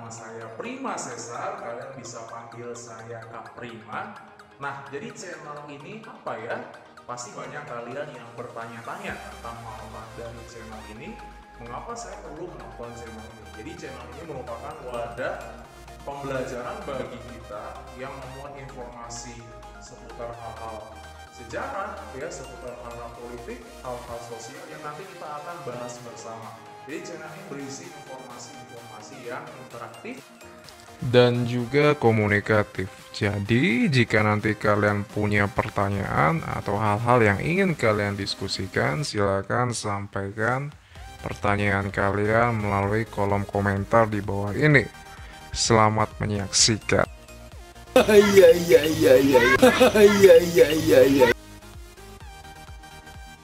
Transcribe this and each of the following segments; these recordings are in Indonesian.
nama saya Prima Cesar, kalian bisa panggil saya Kak Prima. Nah, jadi channel ini apa ya? Pasti banyak kalian yang bertanya-tanya tentang manfaat dari channel ini. Mengapa saya perlu menonton channel ini? Jadi channel ini merupakan wadah pembelajaran bagi kita yang memuat informasi seputar hal-hal sejarah, ya, seputar hal-hal politik, hal-hal sosial yang nanti kita akan bahas bersama. Jadi channel ini berisi informasi-informasi yang interaktif dan juga komunikatif. Jadi jika nanti kalian punya pertanyaan atau hal-hal yang ingin kalian diskusikan, silakan sampaikan pertanyaan kalian melalui kolom komentar di bawah ini. Selamat menyaksikan.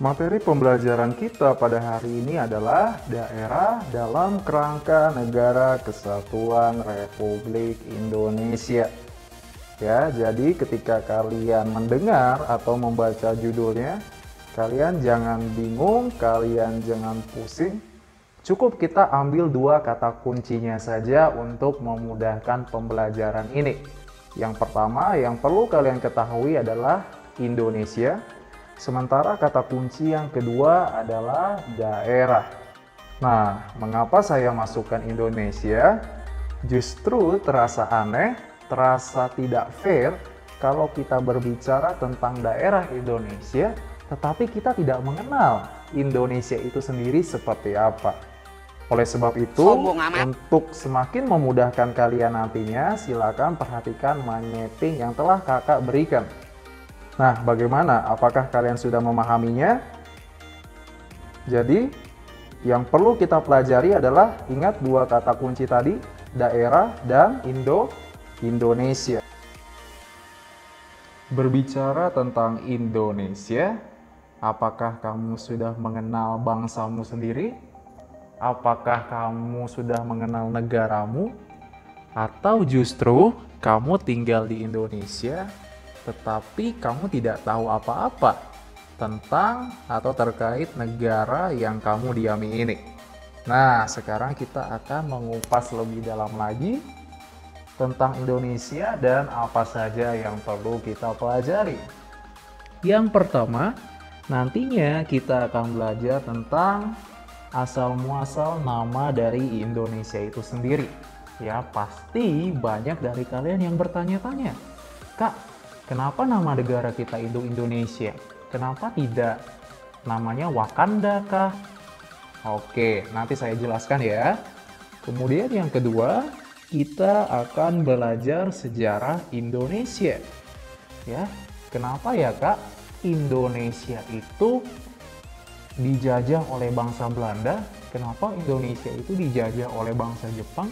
Materi pembelajaran kita pada hari ini adalah daerah dalam kerangka Negara Kesatuan Republik Indonesia. Ya, jadi ketika kalian mendengar atau membaca judulnya, kalian jangan bingung, kalian jangan pusing. Cukup kita ambil dua kata kuncinya saja untuk memudahkan pembelajaran ini. Yang pertama yang perlu kalian ketahui adalah Indonesia. Sementara kata kunci yang kedua adalah daerah. Nah, mengapa saya masukkan Indonesia? Justru terasa aneh, terasa tidak fair kalau kita berbicara tentang daerah Indonesia, tetapi kita tidak mengenal Indonesia itu sendiri seperti apa. Oleh sebab itu, untuk semakin memudahkan kalian nantinya, silakan perhatikan mapping yang telah kakak berikan. Nah, bagaimana? Apakah kalian sudah memahaminya? Jadi, yang perlu kita pelajari adalah ingat dua kata kunci tadi, daerah dan Indonesia. Berbicara tentang Indonesia, apakah kamu sudah mengenal bangsamu sendiri? Apakah kamu sudah mengenal negaramu? Atau justru kamu tinggal di Indonesia, tetapi kamu tidak tahu apa-apa tentang atau terkait negara yang kamu diami ini. Nah, sekarang kita akan mengupas lebih dalam lagi tentang Indonesia dan apa saja yang perlu kita pelajari. Yang pertama, nantinya kita akan belajar tentang asal-muasal nama dari Indonesia itu sendiri. Ya, pasti banyak dari kalian yang bertanya-tanya, Kak, kenapa nama negara kita Indonesia? Kenapa tidak namanya Wakanda kah? Oke, nanti saya jelaskan ya. Kemudian yang kedua, kita akan belajar sejarah Indonesia. Ya, kenapa ya Kak Indonesia itu dijajah oleh bangsa Belanda? Kenapa Indonesia itu dijajah oleh bangsa Jepang?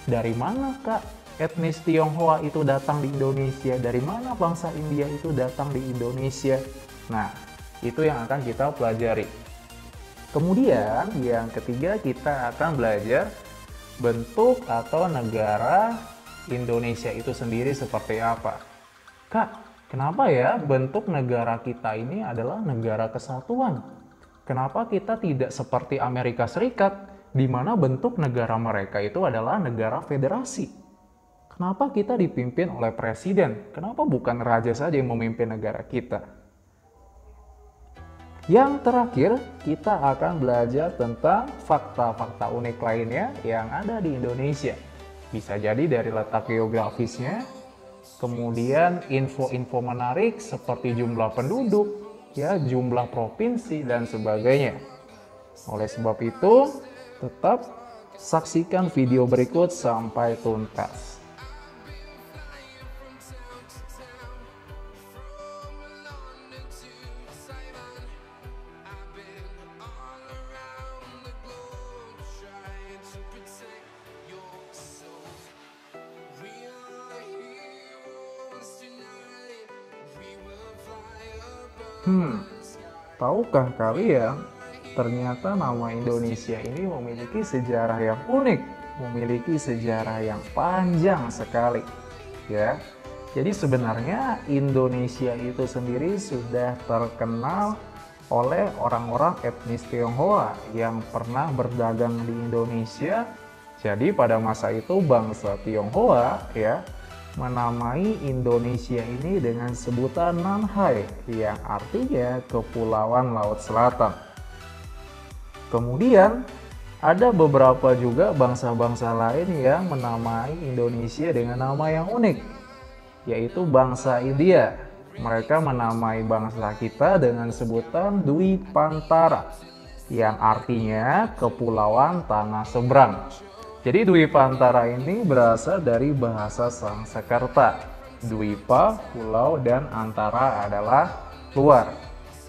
Dari mana Kak etnis Tionghoa itu datang di Indonesia? Dari mana bangsa India itu datang di Indonesia? Nah, itu yang akan kita pelajari. Kemudian yang ketiga kita akan belajar bentuk atau negara Indonesia itu sendiri seperti apa. Kak, kenapa ya bentuk negara kita ini adalah negara kesatuan? Kenapa kita tidak seperti Amerika Serikat, di mana bentuk negara mereka itu adalah negara federasi? Kenapa kita dipimpin oleh presiden? Kenapa bukan raja saja yang memimpin negara kita? Yang terakhir, kita akan belajar tentang fakta-fakta unik lainnya yang ada di Indonesia. Bisa jadi dari letak geografisnya, kemudian info-info menarik seperti jumlah penduduk, ya, jumlah provinsi dan sebagainya. Oleh sebab itu, tetap saksikan video berikut sampai tuntas. Tahukah kalian, ternyata nama Indonesia ini memiliki sejarah yang unik, memiliki sejarah yang panjang sekali, ya. Jadi sebenarnya Indonesia itu sendiri sudah terkenal oleh orang-orang etnis Tionghoa yang pernah berdagang di Indonesia Jadi pada masa itu bangsa Tionghoa ya menamai Indonesia ini dengan sebutan Nanhai yang artinya Kepulauan Laut Selatan. Kemudian ada beberapa juga bangsa-bangsa lain yang menamai Indonesia dengan nama yang unik, yaitu bangsa India. Mereka menamai bangsa kita dengan sebutan Dwi Pantara yang artinya Kepulauan Tanah Seberang. Jadi Dwi Pantara ini berasal dari bahasa Sanskerta. Dwipa, pulau, dan antara adalah luar.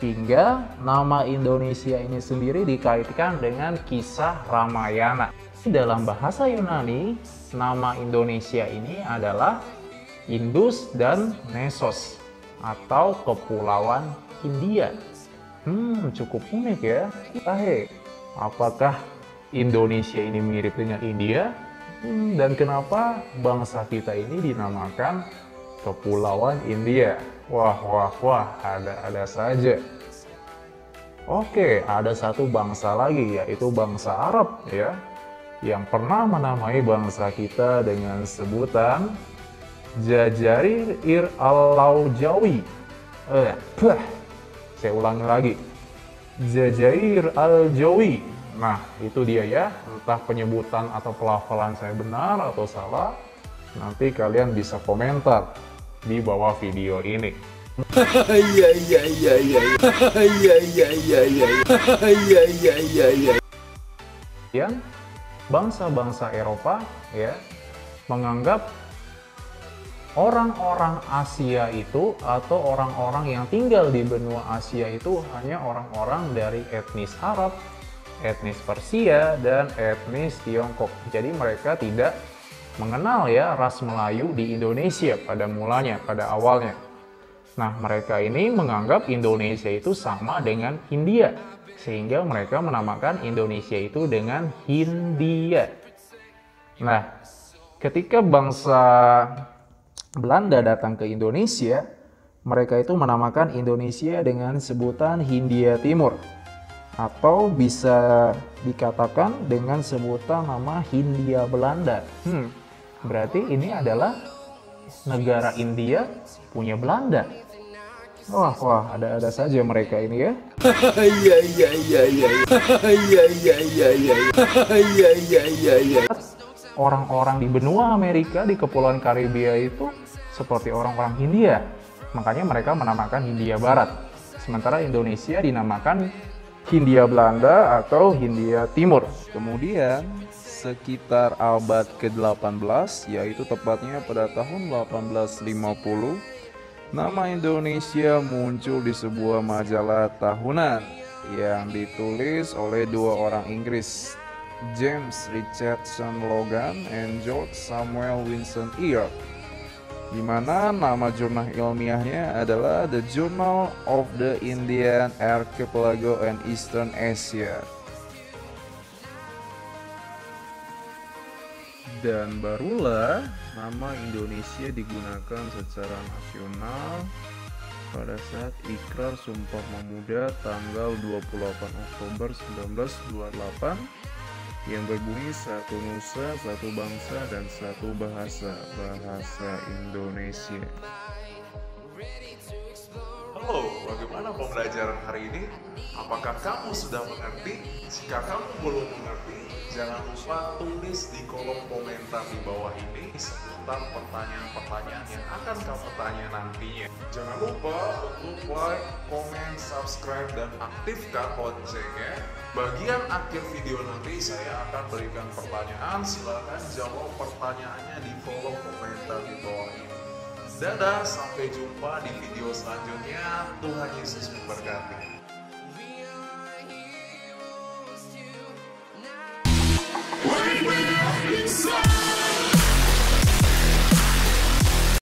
Hingga nama Indonesia ini sendiri dikaitkan dengan kisah Ramayana. Dalam bahasa Yunani, nama Indonesia ini adalah Indus dan Nesos atau Kepulauan Hindia. Cukup unik ya. Apakah Indonesia ini mirip dengan India? Dan kenapa bangsa kita ini dinamakan Kepulauan India? Wah, ada saja. Oke, ada satu bangsa lagi, yaitu bangsa Arab ya, yang pernah menamai bangsa kita dengan sebutan Jazair al-Laujawi. Saya ulangi lagi, Jazair al-Jawi. Nah, itu dia ya, entah penyebutan atau pelafalan saya benar atau salah, nanti kalian bisa komentar di bawah video ini. Kemudian bangsa-bangsa Eropa ya menganggap orang-orang Asia itu atau orang-orang yang tinggal di benua Asia itu hanya orang-orang dari etnis Arab, etnis Persia, dan etnis Tiongkok. Jadi mereka tidak mengenal ya ras Melayu di Indonesia pada mulanya, pada awalnya. Nah, mereka ini menganggap Indonesia itu sama dengan Hindia, sehingga mereka menamakan Indonesia itu dengan Hindia. Nah, ketika bangsa Belanda datang ke Indonesia, mereka itu menamakan Indonesia dengan sebutan Hindia Timur, atau bisa dikatakan dengan sebutan nama Hindia Belanda. Berarti ini adalah negara India punya Belanda. Wah, ada saja mereka ini ya. Orang-orang di benua Amerika, di Kepulauan Karibia itu seperti orang-orang Hindia. Makanya mereka menamakan Hindia Barat. Sementara Indonesia dinamakan Hindia Belanda atau Hindia Timur. Kemudian sekitar abad ke-18, yaitu tepatnya pada tahun 1850, nama Indonesia muncul di sebuah majalah tahunan yang ditulis oleh dua orang Inggris, James Richardson Logan and George Samuel Winston Earp, di mana nama jurnal ilmiahnya adalah The Journal of the Indian Archipelago and Eastern Asia. Dan barulah nama Indonesia digunakan secara nasional pada saat Ikrar Sumpah Pemuda tanggal 28 Oktober 1928 yang berbunyi satu nusa, satu bangsa, dan satu bahasa, bahasa Indonesia. Halo, bagaimana pembelajaran hari ini? Apakah kamu sudah mengerti? Jika kamu belum mengerti, jangan lupa tulis di kolom komentar di bawah ini seputar pertanyaan-pertanyaan yang akan kamu tanya nantinya. Jangan lupa untuk like, komen, subscribe, dan aktifkan loncengnya. Bagian akhir video nanti saya akan berikan pertanyaan. Silakan jawab pertanyaannya di kolom komentar di bawah ini. Dadah, sampai jumpa di video selanjutnya. Tuhan Yesus memberkati.